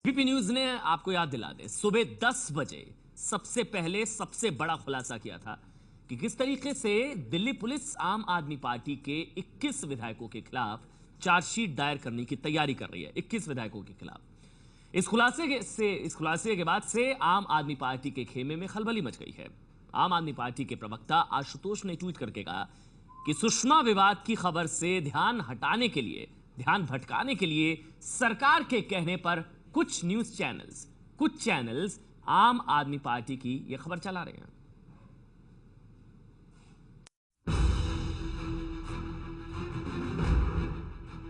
ABP news ने आपको याद दिला दे, सुबह 10 बजे सबसे पहले सबसे बड़ा खुलासा किया था कि किस तरीके से दिल्ली पुलिस आम आदमी पार्टी के 21 विधायकों के खिलाफ चार्जशीट दायर करने की तैयारी कर रही है। 21 विधायकों के खिलाफ इस खुलासे के बाद से आम आदमी पार्टी के खेमे में खलबली मच गई है। आम आदमी पार्टी के प्रवक्ता आशुतोष ने ट्वीट करके कहा कि सुषमा विवाद की खबर से ध्यान भटकाने के लिए सरकार के कहने पर कुछ चैनल्स आम आदमी पार्टी की यह खबर चला रहे हैं।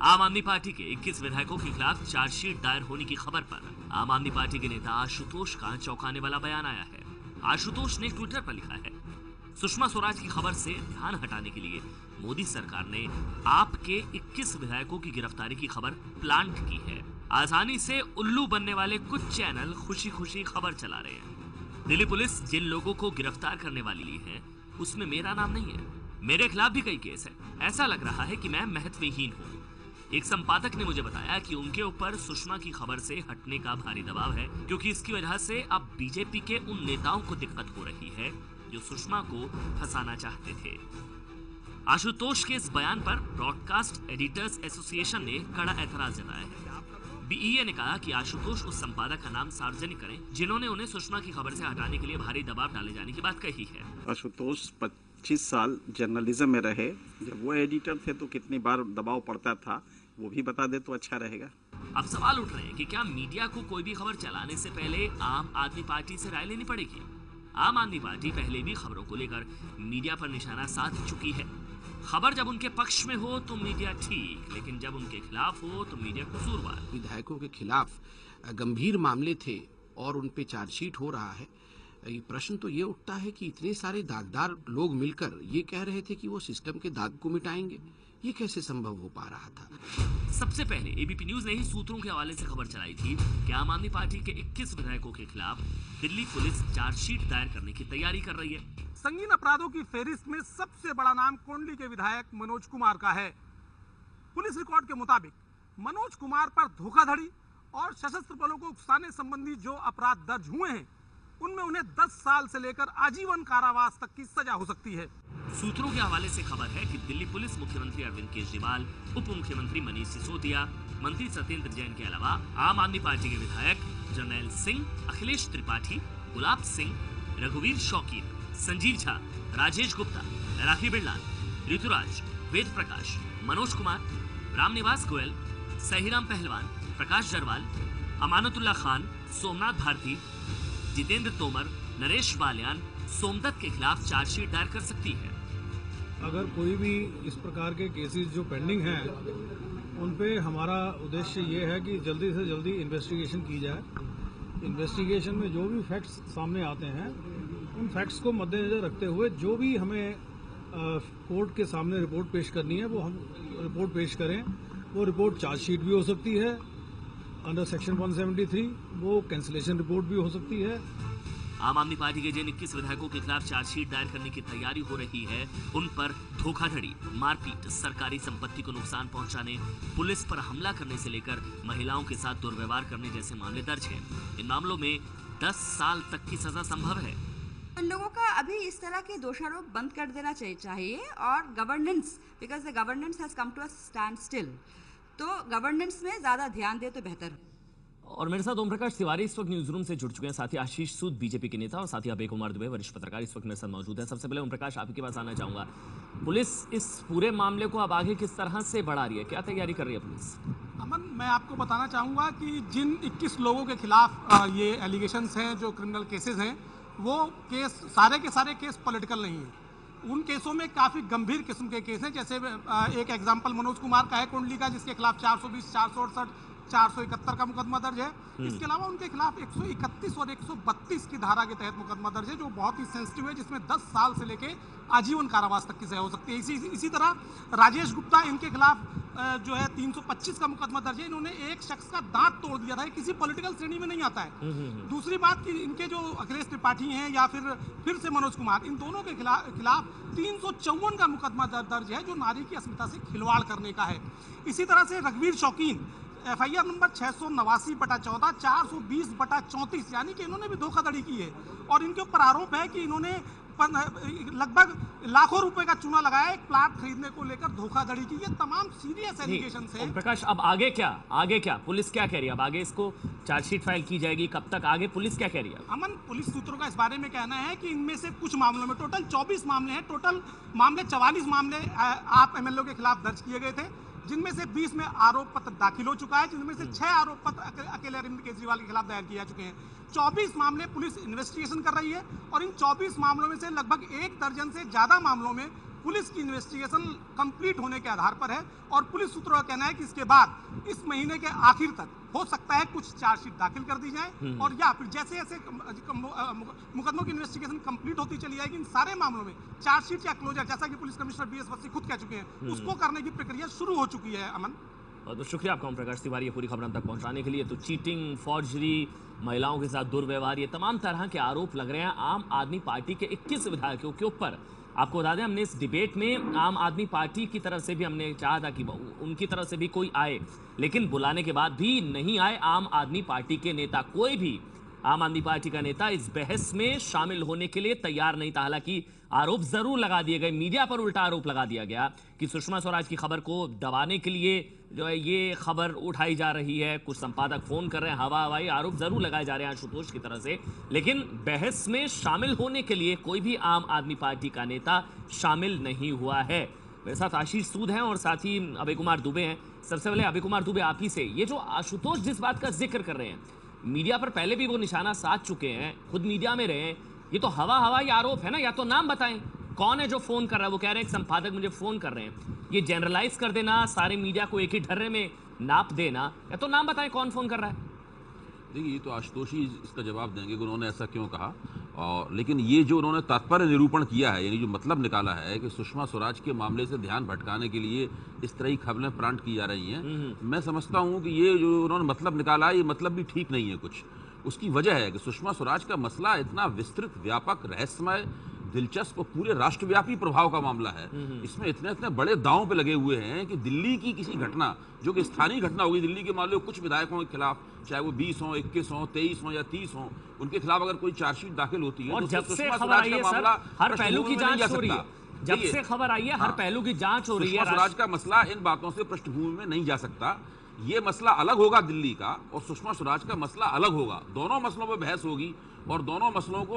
आम आदमी पार्टी के 21 विधायकों के खिलाफ चार्जशीट दायर होने की खबर पर आम आदमी पार्टी के नेता आशुतोष का चौंकाने वाला बयान आया है। आशुतोष ने ट्विटर पर लिखा है, सुषमा स्वराज की खबर से ध्यान हटाने के लिए मोदी सरकार ने आपके 21 विधायकों की गिरफ्तारी की खबर प्लांट की है। आसानी से उल्लू बनने वाले कुछ चैनल खुशी खुशी खबर चला रहे हैं। दिल्ली पुलिस जिन लोगों को गिरफ्तार करने वाली है उसमें मेरा नाम नहीं है। मेरे खिलाफ भी कई केस है। ऐसा लग रहा है कि मैं महत्वहीन हूँ। एक संपादक ने मुझे बताया कि उनके ऊपर सुषमा की खबर से हटने का भारी दबाव है, क्योंकि इसकी वजह से अब बीजेपी के उन नेताओं को दिक्कत हो रही है जो सुषमा को फंसाना चाहते थे। आशुतोष के इस बयान पर ब्रॉडकास्ट एडिटर्स एसोसिएशन ने कड़ा ऐतराज जताया है। बीईए ने कहा कि आशुतोष उस संपादक का नाम सार्वजनिक करें जिन्होंने उन्हें सुषमा की खबर से हटाने के लिए भारी दबाव डाले जाने की बात कही है। आशुतोष 25 साल जर्नलिज्म में रहे, जब वो एडिटर थे तो कितनी बार दबाव पड़ता था, वो भी बता दे तो अच्छा रहेगा। अब सवाल उठ रहे हैं कि क्या मीडिया को कोई भी खबर चलाने से पहले आम आदमी पार्टी से राय लेनी पड़ेगी। आम आदमी पार्टी पहले भी खबरों को लेकर मीडिया पर निशाना साध चुकी है। खबर जब उनके पक्ष में हो तो मीडिया ठीक, लेकिन जब उनके खिलाफ हो तो मीडिया कसूरवार। विधायकों के खिलाफ गंभीर मामले थे और उन पे चार्जशीट हो रहा है। ये प्रश्न तो ये उठता है कि इतने सारे दागदार लोग मिलकर ये कह रहे थे कि वो सिस्टम के दाग को मिटाएंगे, ये कैसे संभव हो पा रहा था। सबसे पहले एबीपी न्यूज ने ही सूत्रों के हवाले से खबर चलाई थी कि आम आदमी पार्टी के 21 विधायकों के खिलाफ दिल्ली पुलिस चार्जशीट दायर करने की तैयारी कर रही है। संगीन अपराधों की फेरिस्त में सबसे बड़ा नाम कोंडली के विधायक मनोज कुमार का है। पुलिस रिकॉर्ड के मुताबिक मनोज कुमार पर धोखाधड़ी और सशस्त्र बलों को उकसाने संबंधी जो अपराध दर्ज हुए हैं उनमें उन्हें 10 साल से लेकर आजीवन कारावास तक की सजा हो सकती है। सूत्रों के हवाले से खबर है कि दिल्ली पुलिस मुख्यमंत्री अरविंद केजरीवाल, उप मुख्यमंत्री मनीष सिसोदिया, मंत्री सत्येंद्र जैन के अलावा आम आदमी पार्टी के विधायक जर्नैल सिंह, अखिलेश त्रिपाठी, गुलाब सिंह, रघुवीर शौकीन, संजीव झा, राजेश गुप्ता, राखी बिरलाल, ऋतुराज, वेद प्रकाश, मनोज कुमार, रामनिवास गोयल, सहीराम पहलवान, प्रकाश जरवाल, अमानतुल्लाह खान, सोमनाथ भारती, जितेंद्र तोमर, नरेश बालियान, सोमदत्त के खिलाफ चार्जशीट दायर कर सकती है। अगर कोई भी इस प्रकार के केसेस जो पेंडिंग हैं उन पे हमारा उद्देश्य ये है कि जल्दी से जल्दी इन्वेस्टिगेशन की जाए। इन्वेस्टिगेशन में जो भी फैक्ट्स सामने आते हैं उन फैक्ट्स को मद्देनजर रखते हुए जो भी हमें कोर्ट के सामने रिपोर्ट पेश करनी है वो हम रिपोर्ट पेश करें। वो रिपोर्ट चार्जशीट भी हो सकती है अंडर सेक्शन 173, वो कैंसिलेशन रिपोर्ट भी हो सकती है। आम आदमी पार्टी के जिन 21 विधायकों के खिलाफ चार्जशीट दायर करने की तैयारी हो रही है उन पर धोखाधड़ी, मारपीट, सरकारी संपत्ति को नुकसान पहुंचाने, पुलिस पर हमला करने से लेकर महिलाओं के साथ दुर्व्यवहार करने जैसे मामले दर्ज हैं। इन मामलों में 10 साल तक की सजा संभव है। उन लोगों का अभी इस तरह के दोषारोप बंद कर देना चाहिए और governance, because the governance has come to a standstill, तो गवर्नेंस में ज्यादा ध्यान दे तो बेहतर। और मेरे साथ ओम प्रकाश तिवारी इस वक्त न्यूज रूम से जुड़ चुके हैं, साथ ही आशीष सूद बीजेपी के नेता और साथ ही अभय कुमार दुबे वरिष्ठ पत्रकार इस वक्त मेरे साथ मौजूद है। सबसे पहले ओम प्रकाश आपके पास आना चाहूंगा, पुलिस इस पूरे मामले को अब आगे किस तरह से बढ़ा रही है, क्या तैयारी कर रही है पुलिस? अमन, मैं आपको बताना चाहूँगा कि जिन 21 लोगों के खिलाफ ये एलिगेशंस हैं, जो क्रिमिनल केसेस हैं, वो केस सारे के सारे केस पॉलिटिकल नहीं है। उन केसों में काफ़ी गंभीर किस्म के केस हैं। जैसे एक एग्जाम्पल मनोज कुमार का है कोंडली का, जिसके खिलाफ 420, 468, 471 का मुकदमा दर्ज है। इसके अलावा उनके खिलाफ 131 और 132 की धारा के तहत मुकदमा दर्ज है, जो बहुत ही सेंसिटिव है, जिसमें 10 साल से लेके आजीवन कारावास तक की सजा हो सकती है। इसी तरह राजेश गुप्ता, इनके खिलाफ जो है 325 का मुकदमा दर्ज है। इन्होंने एक शख्स का दांत तोड़ दिया था, किसी पॉलिटिकल श्रेणी में नहीं आता है। दूसरी बात कि इनके जो अखिलेश त्रिपाठी हैं या फिर से मनोज कुमार, इन दोनों के खिलाफ 354 का मुकदमा दर्ज है, जो नारी की अस्मिता से खिलवाड़ करने का है। इसी तरह से रघुवीर शौकीन, FIR नंबर 689/14, 420/34, यानी कि इन्होंने भी धोखाधड़ी की है और इनके ऊपर आरोप है कि इन्होंने लगभग लाखों रुपए का चूना लगाया एक प्लाट खरीदने को लेकर धोखाधड़ी की। ये तमाम सीरियस एलिगेशन है। ओम प्रकाश, अब आगे क्या पुलिस क्या कह रही है? अब आगे इसको चार्जशीट फाइल की जाएगी, कब तक आगे पुलिस क्या कह रही है? अमन, पुलिस सूत्रों का इस बारे में कहना है कि इनमें से कुछ मामलों में टोटल 24 मामले हैं। टोटल मामले 44 मामले आप MLO के खिलाफ दर्ज किए गए थे, जिनमें से 20 में आरोप पत्र दाखिल हो चुका है, जिनमें से 6 आरोप पत्र अकेले अरविंद केजरीवाल के खिलाफ दायर किए जा चुके हैं। 24 मामले पुलिस इन्वेस्टिगेशन कर रही है और इन 24 मामलों में से लगभग 1 दर्जन से ज्यादा मामलों में पुलिस की इन्वेस्टिगेशन कंप्लीट होने के आधार पर है और पुलिस सूत्रों का कहना है कि इसके बाद इस महीने के आखिर तक हो सकता है कुछ चार्जशीट दाखिल कर दी जाए और या फिर जैसे जैसे मुकदमों की इन्वेस्टिगेशन कंप्लीट होती चली जाएगी, इन सारे मामलों में चार्जशीट या क्लोजर, जैसा कि पुलिस कमिश्नर BS बस्सी खुद कह चुके हैं, उसको करने की प्रक्रिया शुरू हो चुकी है। अमन, तो शुक्रिया आपका ओम प्रकाश तिवारी, ये पूरी खबर हम तक पहुंचाने के लिए। तो चीटिंग, फॉर्जरी, महिलाओं के साथ दुर्व्यवहार, ये तमाम तरह के आरोप लग रहे हैं आम आदमी पार्टी के 21 विधायकों के ऊपर। आपको बता दें, हमने इस डिबेट में आम आदमी पार्टी की तरफ से भी हमने चाहा था कि उनकी तरफ से भी कोई आए, लेकिन बुलाने के बाद भी नहीं आए आम आदमी पार्टी के नेता। कोई भी आम आदमी पार्टी का नेता इस बहस में शामिल होने के लिए तैयार नहीं था। हालांकि आरोप जरूर लगा दिए गए, मीडिया पर उल्टा आरोप लगा दिया गया कि सुषमा स्वराज की खबर को दबाने के लिए जो है ये खबर उठाई जा रही है। कुछ संपादक फोन कर रहे हैं, हवाई आरोप जरूर लगाए जा रहे हैं आशुतोष की तरफ से, लेकिन बहस में शामिल होने के लिए कोई भी आम आदमी पार्टी का नेता शामिल नहीं हुआ है। मेरे साथ आशीष सूद हैं और साथ ही अभय कुमार दुबे हैं। सबसे पहले अभय कुमार दुबे, आप ही से, ये जो आशुतोष जिस बात का जिक्र कर रहे हैं, मीडिया पर पहले भी वो निशाना साध चुके हैं, खुद मीडिया में रहे, ये तो हवाई आरोप है ना? या तो नाम बताएं कौन है जो फोन कर रहा है। वो कह रहे हैं एक संपादक मुझे फोन कर रहे हैं, ये जनरलाइज कर देना, सारे मीडिया को एक ही ढर्रे में नाप देना, या तो नाम बताएं कौन फोन कर रहा है। देखिए, ये तो आशुतोष ही इसका जवाब देंगे कि उन्होंने ऐसा क्यों कहा। और लेकिन ये जो उन्होंने तात्पर्य निरूपण किया है, यानी जो मतलब निकाला है कि सुषमा स्वराज के मामले से ध्यान भटकाने के लिए इस तरह की खबरें प्लांट की जा रही हैं, मैं समझता हूं कि ये जो उन्होंने मतलब निकाला है, ये मतलब भी ठीक नहीं है कुछ। उसकी वजह है कि सुषमा स्वराज का मसला इतना विस्तृत, व्यापक, रहस्यमय, दिलचस्प और पूरे राष्ट्रव्यापी प्रभाव का मामला है। इसमें इतने इतने बड़े दांव पे लगे हुए हैं कि दिल्ली की किसी घटना, जो कि स्थानीय घटना होगी, दिल्ली के मान लो कुछ विधायकों के खिलाफ, चाहे वो 20 हो, 21 हो, 23 हो या 30 हो, उनके खिलाफ अगर कोई चार्जशीट दाखिल होती है, और तो जब से खबर आई है सर, हर पहलू की जांच हो रही है। जब से खबर आई है, हर पहलू की जांच हो रही है। सुषमा स्वराज का मसला इन बातों से पृष्ठभूमि में नहीं जा सकता। ये मसला अलग होगा दिल्ली का, और सुषमा स्वराज का मसला अलग होगा। दोनों मसलों पर बहस होगी और दोनों मसलों को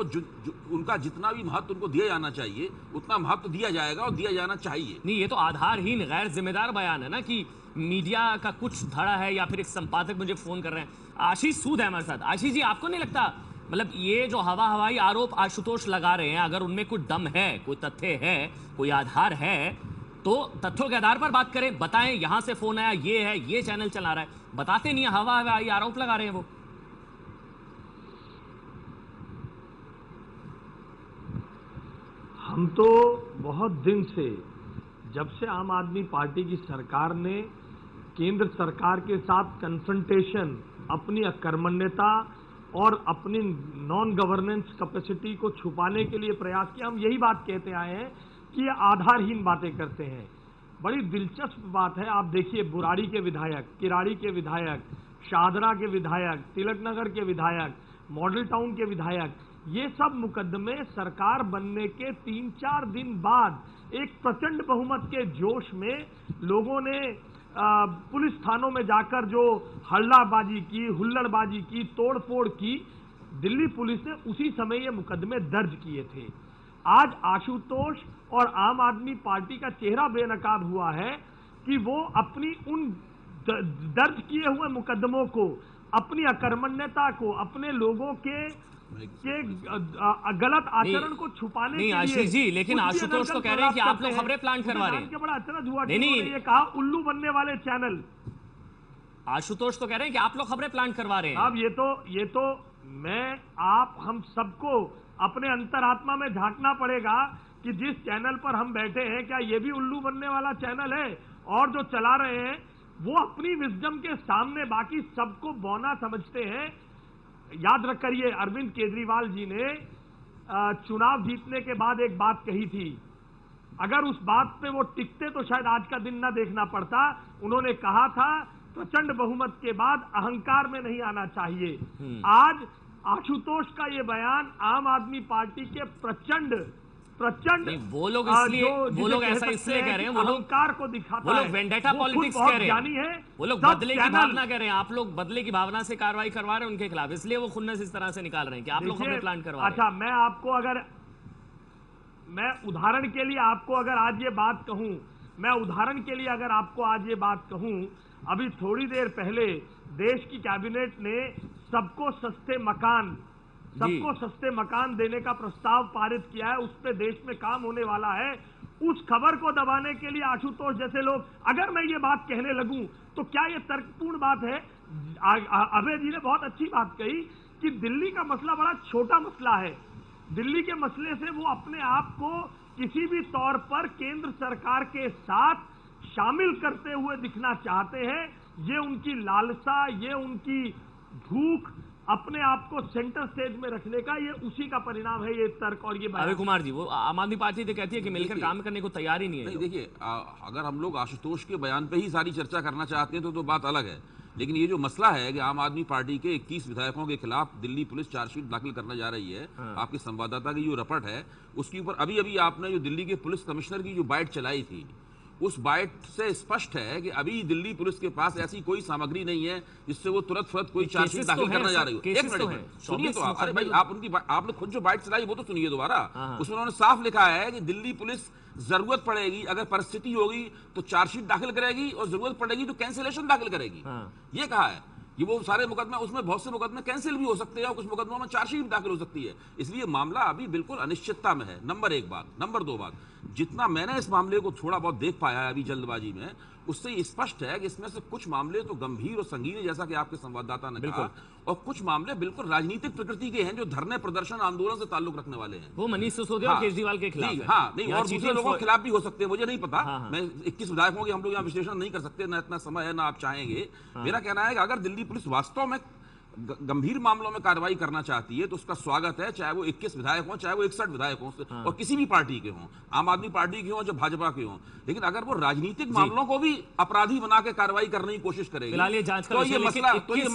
उनका जितना भी महत्व उनको दिया जाना चाहिए उतना महत्व दिया जाएगा और दिया जाना चाहिए। नहीं, ये तो आधारहीन, गैर जिम्मेदार बयान है ना कि मीडिया का कुछ धड़ा है या फिर एक संपादक मुझे फोन कर रहे हैं। आशीष सूद है हमारे साथ। आशीष जी, आपको नहीं लगता मतलब ये जो हवाई आरोप आशुतोष लगा रहे हैं, अगर उनमें कुछ दम है, कोई तथ्य है, कोई आधार है, तो तथ्यों के आधार पर बात करें, बताएं यहां से फोन आया, ये है, ये चैनल चला रहा है, बताते नहीं है, हवाई आरोप लगा रहे हैं वो। हम तो बहुत दिन से, जब से आम आदमी पार्टी की सरकार ने केंद्र सरकार के साथ कन्फ्रंटेशन, अपनी अकर्मण्यता और अपनी नॉन गवर्नेंस कैपेसिटी को छुपाने के लिए प्रयास किया, हम यही बात कहते आए हैं कि ये आधारहीन बातें करते हैं। बड़ी दिलचस्प बात है, आप देखिए, बुराड़ी के विधायक, किराड़ी के विधायक, शाहदरा के विधायक, तिलक नगर के विधायक, मॉडल टाउन के विधायक, ये सब मुकदमे सरकार बनने के 3-4 दिन बाद एक प्रचंड बहुमत के जोश में लोगों ने पुलिस थानों में जाकर जो हल्लाबाजी की, हुल्लड़बाजी की, तोड़फोड़ की, दिल्ली पुलिस ने उसी समय ये मुकदमे दर्ज किए थे। आज आशुतोष और आम आदमी पार्टी का चेहरा बेनकाब हुआ है कि वो अपनी उन दर्ज किए हुए मुकदमों को, अपनी अकर्मण्यता को, अपने लोगों के गलत आचरण को छुपाने के लिए। आशीष जी, लेकिन आशुतोष तो कह रहे हैं कि आप लोग खबरें प्लान करवा रहे हैं। बड़ा अचरज हुआ, ये कहा उल्लू बनने वाले चैनल। आशुतोष तो कह रहे हैं कि आप लोग खबरें प्लान करवा रहे हैं। अब ये तो मैं, आप, हम सबको अपने अंतरात्मा में झांकना पड़ेगा कि जिस चैनल पर हम बैठे हैं, क्या ये भी उल्लू बनने वाला चैनल है? और जो चला रहे हैं वो अपनी विजडम के सामने बाकी सबको बौना समझते हैं। याद रख करिए, अरविंद केजरीवाल जी ने चुनाव जीतने के बाद एक बात कही थी, अगर उस बात पे वो टिकते तो शायद आज का दिन ना देखना पड़ता। उन्होंने कहा था प्रचंड बहुमत के बाद अहंकार में नहीं आना चाहिए। आज आशुतोष का ये बयान आम आदमी पार्टी के प्रचंड वो लोग इसलिए वो लोग ऐसा इसलिए कह रहे हैं, वो लोग अहंकार को दिखाता वो लोग है। वेंडेटा वो पॉलिटिक्स खुद बहुत कह रहे ज्ञानी हैं, है। वो लोग सब बदले की चैनल- भावना कह रहे हैं। आप लोग बदले की भावना से कार्रवाई करवा रहे हैं उनके खिलाफ, इसलिए वो खुन्नस इस तरह से निकाल रहे हैं कि आप लोग देखिए, हमें प्लान करवा रहे हैं। अच्छा, मैं उदाहरण के लिए आपको अगर आज ये बात कहूं, अभी थोड़ी देर पहले देश की कैबिनेट ने सबको सस्ते मकान देने का प्रस्ताव पारित किया है। उस पे देश में काम होने वाला है। उस खबर को दबाने के लिए आशुतोष जैसे लोग, अगर मैं ये बात कहने लगूं तो क्या ये तर्कपूर्ण बात है? अभय जी ने बहुत अच्छी बात कही कि दिल्ली का मसला बड़ा छोटा मसला है। दिल्ली के मसले से वो अपने आप को किसी भी तौर पर केंद्र सरकार के साथ शामिल करते हुए दिखना चाहते हैं। ये उनकी लालसा, ये उनकी भूख अपने आप को सेंटर स्टेज में रखने का, ये उसी का परिणाम है, ये तर्क और ये अभय कुमार जी, वो आम आदमी पार्टी तो कहती है कि मिलकर काम करने को तैयार ही नहीं है। नहीं, देखिए, अगर हम लोग आशुतोष के बयान पे ही सारी चर्चा करना चाहते हैं तो बात अलग है। लेकिन ये जो मसला है कि आम आदमी पार्टी के 21 विधायकों के खिलाफ दिल्ली पुलिस चार्जशीट दाखिल करने जा रही है, आपके संवाददाता की जो रपट है उसके ऊपर अभी आपने जो दिल्ली के पुलिस कमिश्नर की जो बाइट चलाई थी, उस बाइट से स्पष्ट है कि अभी दिल्ली पुलिस के पास ऐसी कोई सामग्री नहीं है जिससे वो तुरंत कोई चार्जशीट दाखिल करना जा रही हो। एक मिनट सुनिए तो अरे भाई, आपने खुद जो बाइट चलाई वो तो सुनिए दोबारा। उसमें उन्होंने साफ लिखा है कि दिल्ली पुलिस जरूरत पड़ेगी, अगर परिस्थिति होगी तो चार्जशीट दाखिल करेगी और जरूरत पड़ेगी तो कैंसिलेशन दाखिल करेगी। ये कहा है कि वो सारे मुकदमे, उसमें बहुत से मुकदमे कैंसिल भी हो सकते हैं और कुछ मुकदमों में चार्जशीट दाखिल हो सकती है। इसलिए मामला अभी बिल्कुल अनिश्चितता में है। नंबर 1 बात। नंबर 2 बात, जितना मैंने इस मामले को थोड़ा बहुत देख पाया है अभी जल्दबाजी में, उससे स्पष्ट है कि इसमें से कुछ मामले तो गंभीर और संगीन है, जैसा कि आपके संवाददाता ने कहा, और कुछ मामले बिल्कुल राजनीतिक प्रकृति के हैं जो धरने, प्रदर्शन, आंदोलन से ताल्लुक रखने वाले हैं। वो मनीष सिसोदिया और केजरीवाल के खिलाफ है। नहीं, और दूसरे लोगों के खिलाफ भी हो सकते हैं, मुझे नहीं पता। मैं 21 विधायकों की हम लोग यहाँ विश्लेषण नहीं कर सकते, ना इतना समय है ना आप चाहेंगे। मेरा कहना है कि अगर दिल्ली पुलिस वास्तव में गंभीर मामलों में कार्रवाई करना चाहती है तो उसका स्वागत है, चाहे वो 21 विधायक हों, चाहे वो 61 विधायक हों, और किसी भी पार्टी के हों, आम आदमी पार्टी के हों, जो भाजपा के हों। लेकिन अगर वो राजनीतिक मामलों को भी अपराधी बना के कार्रवाई करने की कोशिश करेगी तो ये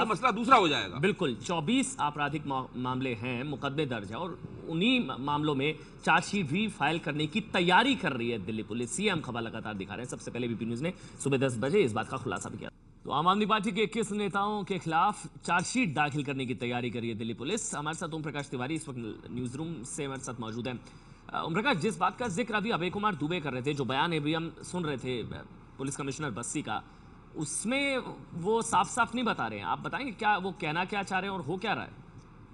मसला दूसरा हो जाएगा। बिल्कुल, 24 आपराधिक मामले हैं, मुकदमे दर्ज है, और उन्हीं मामलों में चार्जशीट भी फाइल करने की तैयारी कर रही है दिल्ली पुलिस। ये हम खबर लगातार दिखा रहे हैं। सबसे पहले बीपी न्यूज ने सुबह 10 बजे इस बात का खुलासा भी किया। तो आम आदमी पार्टी के 21 नेताओं के खिलाफ चार्जशीट दाखिल करने की तैयारी कर रही है दिल्ली पुलिस। हमारे साथ ओम प्रकाश तिवारी इस वक्त न्यूज रूम से हमारे साथ मौजूद है। ओम प्रकाश, जिस बात का जिक्र अभी अभय कुमार दुबे कर रहे थे, जो बयान अभी हम सुन रहे थे पुलिस कमिश्नर बस्सी का, उसमें वो साफ साफ नहीं बता रहे हैं। आप बताएंगे क्या वो कहना क्या चाह रहे हैं और हो क्या रहा है?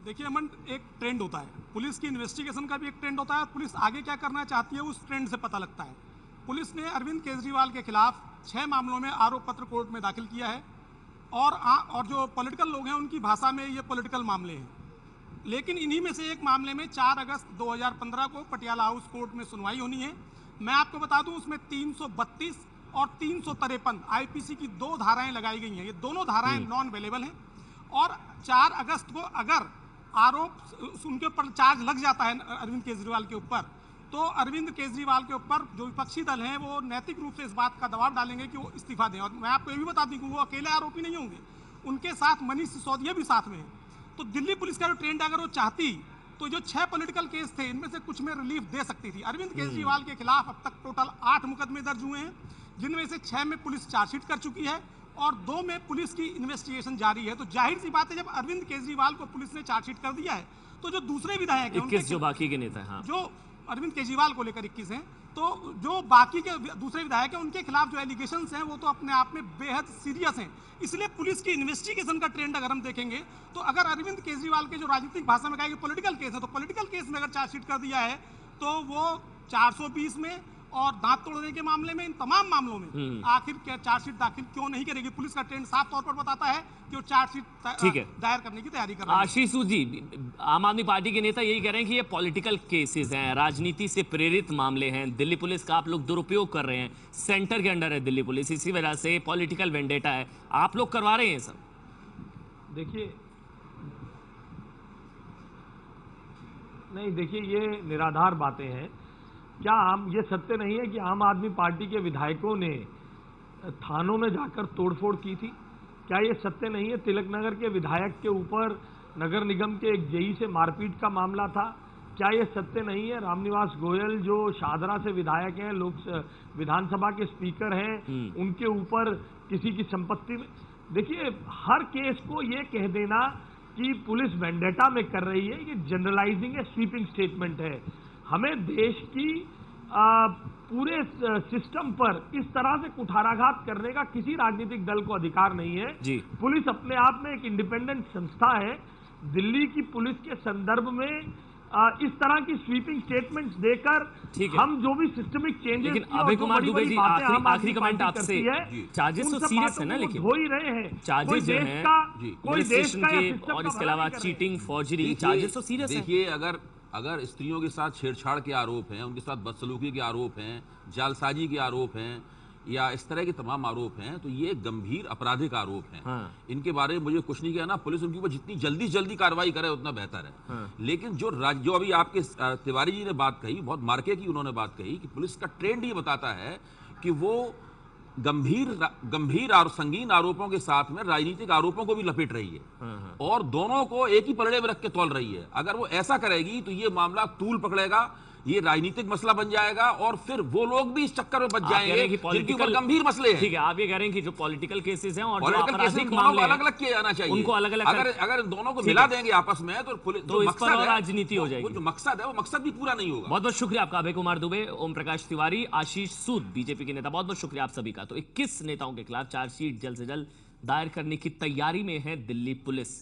देखिए अमन, एक ट्रेंड होता है, पुलिस की इन्वेस्टिगेशन का भी एक ट्रेंड होता है, और पुलिस आगे क्या करना चाहती है उस ट्रेंड से पता लगता है। पुलिस ने अरविंद केजरीवाल के खिलाफ 6 मामलों में आरोप पत्र कोर्ट में दाखिल किया है, और जो पॉलिटिकल लोग हैं उनकी भाषा में ये पॉलिटिकल मामले हैं। लेकिन इन्हीं में से एक मामले में 4 अगस्त 2015 को पटियाला हाउस कोर्ट में सुनवाई होनी है। मैं आपको बता दूं, उसमें 332 और 353 आईपीसी की 2 धाराएं लगाई गई हैं। ये दोनों धाराएं नॉन अवेलेबल हैं, और 4 अगस्त को अगर आरोप उनके ऊपर चार्ज लग जाता है अरविंद केजरीवाल के ऊपर, तो अरविंद केजरीवाल के ऊपर जो विपक्षी दल हैं वो नैतिक रूप से इस बात का दबाव डालेंगे कि वो इस्तीफा दें। और मैं आपको ये भी बता दूं कि वो अकेले आरोपी नहीं होंगे, उनके साथ मनीष सिसोदिया भी साथ में है। तो दिल्ली पुलिस का जो ट्रेंड अगर वो चाहती तो जो 6 पॉलिटिकल केस थे इनमें से कुछ में रिलीफ दे सकती थी। अरविंद केजरीवाल के खिलाफ अब तक टोटल 8 मुकदमे दर्ज हुए हैं, जिनमें से 6 में पुलिस चार्जशीट कर चुकी है और 2 में पुलिस की इन्वेस्टिगेशन जारी है। तो जाहिर सी बात है, जब अरविंद केजरीवाल को पुलिस ने चार्जशीट कर दिया है तो जो दूसरे विधायक हैं, 21 जो बाकी के नेता हैं, जो अरविंद केजरीवाल को लेकर 21 हैं, तो जो बाकी के दूसरे विधायक हैं उनके खिलाफ जो एलिगेशंस हैं वो तो अपने आप में बेहद सीरियस हैं। इसलिए पुलिस की इन्वेस्टिगेशन का ट्रेंड अगर हम देखेंगे तो अगर अरविंद केजरीवाल के जो राजनीतिक भाषा में कहा कि पॉलिटिकल केस है, तो पॉलिटिकल केस में अगर चार्जशीट कर दिया है तो वो 420 में और दांत तोड़ने के मामले में, इन तमाम मामलों में आखिर क्या चार्जशीट दाखिल क्यों नहीं करेगी? पुलिस का ट्रेंड साफ तौर पर बताता है कि वो चार्जशीट दायर करने की तैयारी कर रही है। आशीष जी, आम आदमी पार्टी के नेता यही कह रहे हैं कि ये पॉलिटिकल केसेस हैं, राजनीति से प्रेरित मामले हैं, दिल्ली पुलिस का आप लोग दुरुपयोग कर रहे हैं, सेंटर के अंडर है दिल्ली पुलिस, इसी वजह से पॉलिटिकल वेंडेटा है, आप लोग करवा रहे हैं सब। देखिए, नहीं, देखिए, ये निराधार बातें हैं। क्या ये सत्य नहीं है कि आम आदमी पार्टी के विधायकों ने थानों में जाकर तोड़फोड़ की थी? क्या ये सत्य नहीं है? तिलक नगर के विधायक के ऊपर नगर निगम के एक जेई से मारपीट का मामला था। क्या ये सत्य नहीं है? रामनिवास गोयल जो शाहदरा से विधायक हैं, विधानसभा के स्पीकर हैं, उनके ऊपर किसी की संपत्ति में, देखिए हर केस को ये कह देना कि पुलिस वेंडेटा में कर रही है, ये जनरलाइजिंग है, स्वीपिंग स्टेटमेंट है। हमें देश की पूरे सिस्टम पर इस तरह से कुठाराघात करने का किसी राजनीतिक दल को अधिकार नहीं है। पुलिस अपने आप में एक इंडिपेंडेंट संस्था है। दिल्ली की पुलिस के संदर्भ में इस तरह की स्वीपिंग स्टेटमेंट्स देकर हम जो भी सिस्टमिक चेंजेस, लेकिन अभय कुमार दुबे जी, आखिरी कमेंट आपसे। चार्जेस तो सीरियस है ना, लेकिन हो ही रहे हैं चार्जेस जो हैं कोई देश का और इसके अलावा चीटिंग, फॉर्जरी, चार्जेस तो सीरियस है। देखिए, अगर स्त्रियों के साथ छेड़छाड़ के आरोप हैं, उनके साथ बदसलूकी के आरोप हैं, जालसाजी के आरोप हैं, या इस तरह के तमाम आरोप हैं, तो ये गंभीर आपराधिक आरोप हैं। इनके बारे में मुझे कुछ नहीं कहना। पुलिस उनके ऊपर जितनी जल्दी कार्रवाई करे उतना बेहतर है। लेकिन जो अभी आपके तिवारी जी ने बात कही, बहुत मार्के की उन्होंने बात कही कि पुलिस का ट्रेंड ये बताता है कि वो गंभीर और संगीन आरोपों के साथ में राजनीतिक आरोपों को भी लपेट रही है और दोनों को एक ही पलड़े में रख के तौल रही है। अगर वो ऐसा करेगी तो ये मामला तूल पकड़ेगा, ये राजनीतिक मसला बन जाएगा और फिर वो लोग भी इस चक्कर में बच जाएंगे जिनके ऊपर गंभीर मसले हैं। ठीक है, आप ये कह रहे हैं कि जो पॉलिटिकल केसेस हैं और जो पॉलिटिकल केसेस आपराधिक दोनों मामले को हैं, अलग-अलग किया जाना चाहिए। उनको अलग-अलग अगर दोनों को मिला देंगे आपस में तो तो इस पर और राजनीति हो जाएगी। जो मकसद है वो मकसद भी पूरा नहीं होगा। बहुत बहुत शुक्रिया आपका अभय कुमार दुबे, ओम प्रकाश तिवारी, आशीष सूद, बीजेपी के नेता, बहुत बहुत शुक्रिया आप सभी का। तो 21 नेताओं के खिलाफ चार्जशीट जल्द से जल्द दायर करने की तैयारी में है दिल्ली पुलिस।